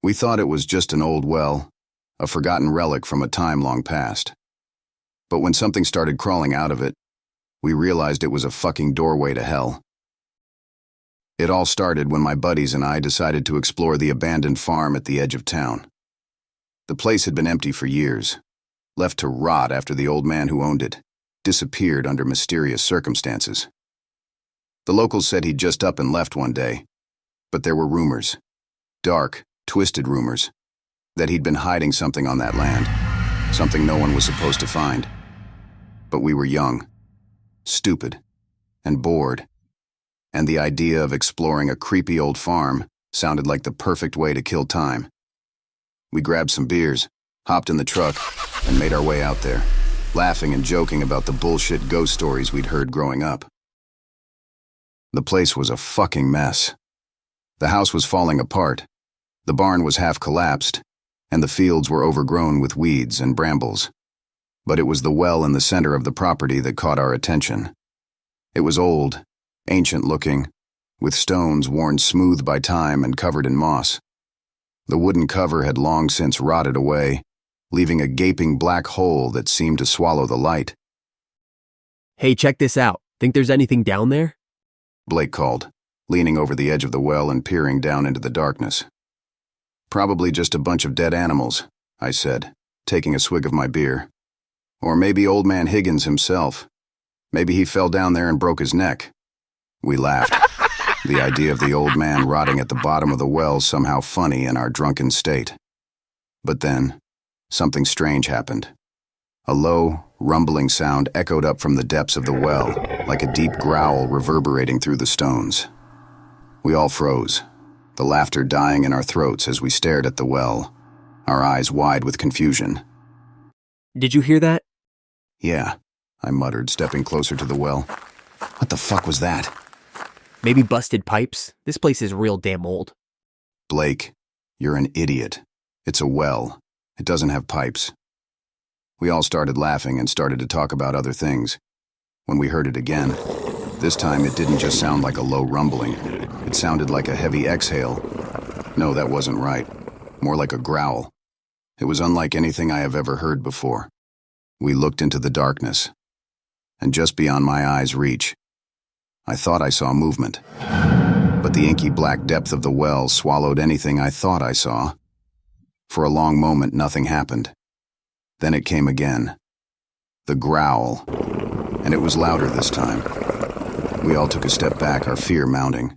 We thought it was just an old well, a forgotten relic from a time long past. But when something started crawling out of it, we realized it was a fucking doorway to hell. It all started when my buddies and I decided to explore the abandoned farm at the edge of town. The place had been empty for years, left to rot after the old man who owned it disappeared under mysterious circumstances. The locals said he'd just up and left one day, but there were rumors, dark, twisted rumors, that he'd been hiding something on that land, something no one was supposed to find. But we were young, stupid, and bored, and the idea of exploring a creepy old farm sounded like the perfect way to kill time. We grabbed some beers, hopped in the truck, and made our way out there, laughing and joking about the bullshit ghost stories we'd heard growing up. The place was a fucking mess. The house was falling apart, the barn was half collapsed, and the fields were overgrown with weeds and brambles. But it was the well in the center of the property that caught our attention. It was old, ancient-looking, with stones worn smooth by time and covered in moss. The wooden cover had long since rotted away, leaving a gaping black hole that seemed to swallow the light. Hey, check this out. Think there's anything down there? Blake called, leaning over the edge of the well and peering down into the darkness. Probably just a bunch of dead animals, I said, taking a swig of my beer. Or maybe old man Higgins himself. Maybe he fell down there and broke his neck. We laughed. The idea of the old man rotting at the bottom of the well somehow funny in our drunken state. But then, something strange happened. A low, rumbling sound echoed up from the depths of the well, like a deep growl reverberating through the stones. We all froze, the laughter dying in our throats as we stared at the well, our eyes wide with confusion. Did you hear that? Yeah, I muttered, stepping closer to the well. What the fuck was that? Maybe busted pipes? This place is real damn old. Blake, you're an idiot. It's a well. It doesn't have pipes. We all started laughing and started to talk about other things. When we heard it again, this time it didn't just sound like a low rumbling. It sounded like a heavy exhale. No, that wasn't right. More like a growl. It was unlike anything I have ever heard before. We looked into the darkness, and just beyond my eyes' reach, I thought I saw movement. But the inky black depth of the well swallowed anything I thought I saw. For a long moment, nothing happened. Then it came again. The growl. And it was louder this time. We all took a step back, our fear mounting.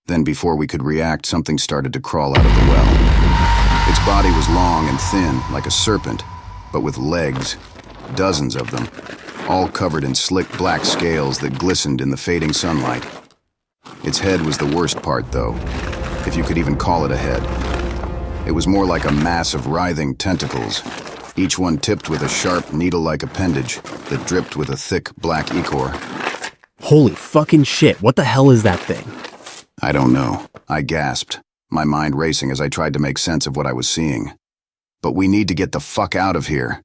Then before we could react, something started to crawl out of the well. Its body was long and thin, like a serpent, but with legs, dozens of them, all covered in slick black scales that glistened in the fading sunlight. Its head was the worst part, though, if you could even call it a head. It was more like a mass of writhing tentacles, each one tipped with a sharp, needle-like appendage that dripped with a thick, black ichor. Holy fucking shit, what the hell is that thing? I don't know, I gasped, my mind racing as I tried to make sense of what I was seeing. But we need to get the fuck out of here.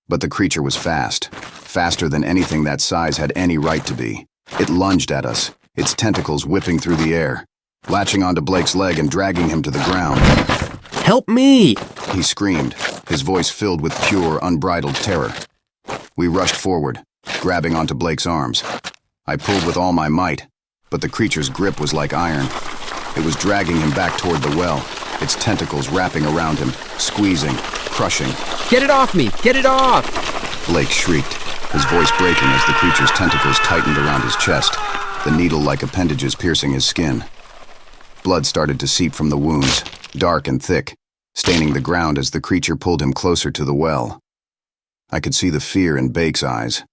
But the creature was fast, faster than anything that size had any right to be. It lunged at us, its tentacles whipping through the air, latching onto Blake's leg and dragging him to the ground. Help me! He screamed, his voice filled with pure, unbridled terror. We rushed forward, grabbing onto Blake's arms. I pulled with all my might, but the creature's grip was like iron. It was dragging him back toward the well, its tentacles wrapping around him, squeezing, crushing. Get it off me! Get it off! Blake shrieked, his voice breaking as the creature's tentacles tightened around his chest, the needle-like appendages piercing his skin. Blood started to seep from the wounds, dark and thick, staining the ground as the creature pulled him closer to the well. I could see the fear in Bake's eyes,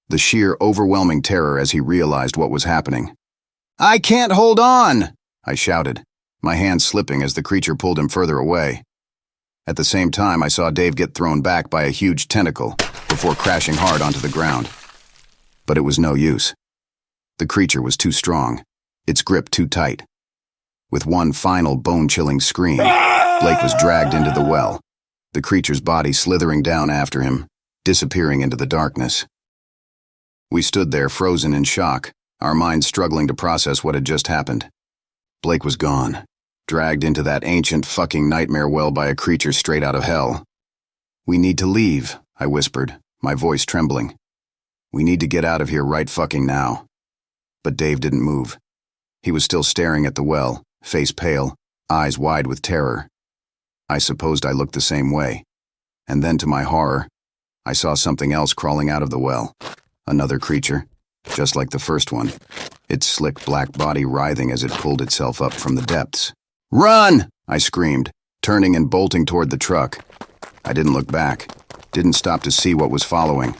the sheer, overwhelming terror as he realized what was happening. "I can't hold on!" I shouted, my hand slipping as the creature pulled him further away. At the same time, I saw Dave get thrown back by a huge tentacle before crashing hard onto the ground. But it was no use. The creature was too strong, its grip too tight. With one final bone-chilling scream, Blake was dragged into the well, the creature's body slithering down after him, disappearing into the darkness. We stood there frozen in shock, our minds struggling to process what had just happened. Blake was gone, dragged into that ancient fucking nightmare well by a creature straight out of hell. "We need to leave," I whispered, my voice trembling. "We need to get out of here right fucking now." But Dave didn't move. He was still staring at the well, face pale, eyes wide with terror. I supposed I looked the same way. And then, to my horror, I saw something else crawling out of the well. Another creature, just like the first one, its slick black body writhing as it pulled itself up from the depths. "Run!" I screamed, turning and bolting toward the truck. I didn't look back, didn't stop to see what was following.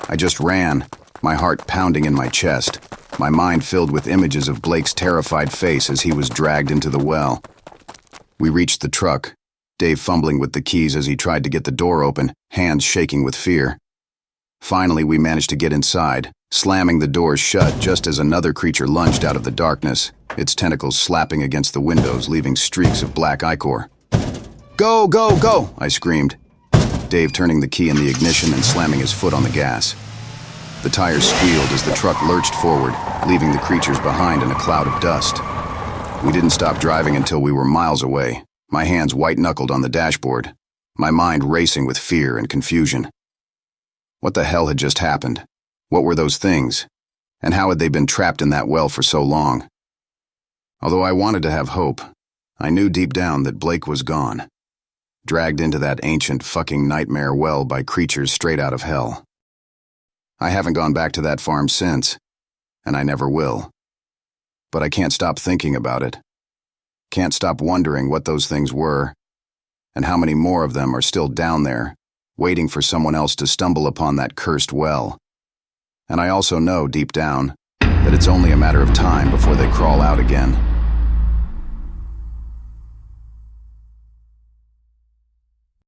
I just ran, my heart pounding in my chest, my mind filled with images of Blake's terrified face as he was dragged into the well. We reached the truck, Dave fumbling with the keys as he tried to get the door open, hands shaking with fear. Finally, we managed to get inside, slamming the doors shut just as another creature lunged out of the darkness, its tentacles slapping against the windows, leaving streaks of black ichor. "Go, go, go!" I screamed, Dave turning the key in the ignition and slamming his foot on the gas. The tires squealed as the truck lurched forward, leaving the creatures behind in a cloud of dust. We didn't stop driving until we were miles away, my hands white-knuckled on the dashboard, my mind racing with fear and confusion. What the hell had just happened? What were those things? And how had they been trapped in that well for so long? Although I wanted to have hope, I knew deep down that Blake was gone, dragged into that ancient fucking nightmare well by creatures straight out of hell. I haven't gone back to that farm since, and I never will. But I can't stop thinking about it. Can't stop wondering what those things were, and how many more of them are still down there, waiting for someone else to stumble upon that cursed well. And I also know, deep down, that it's only a matter of time before they crawl out again.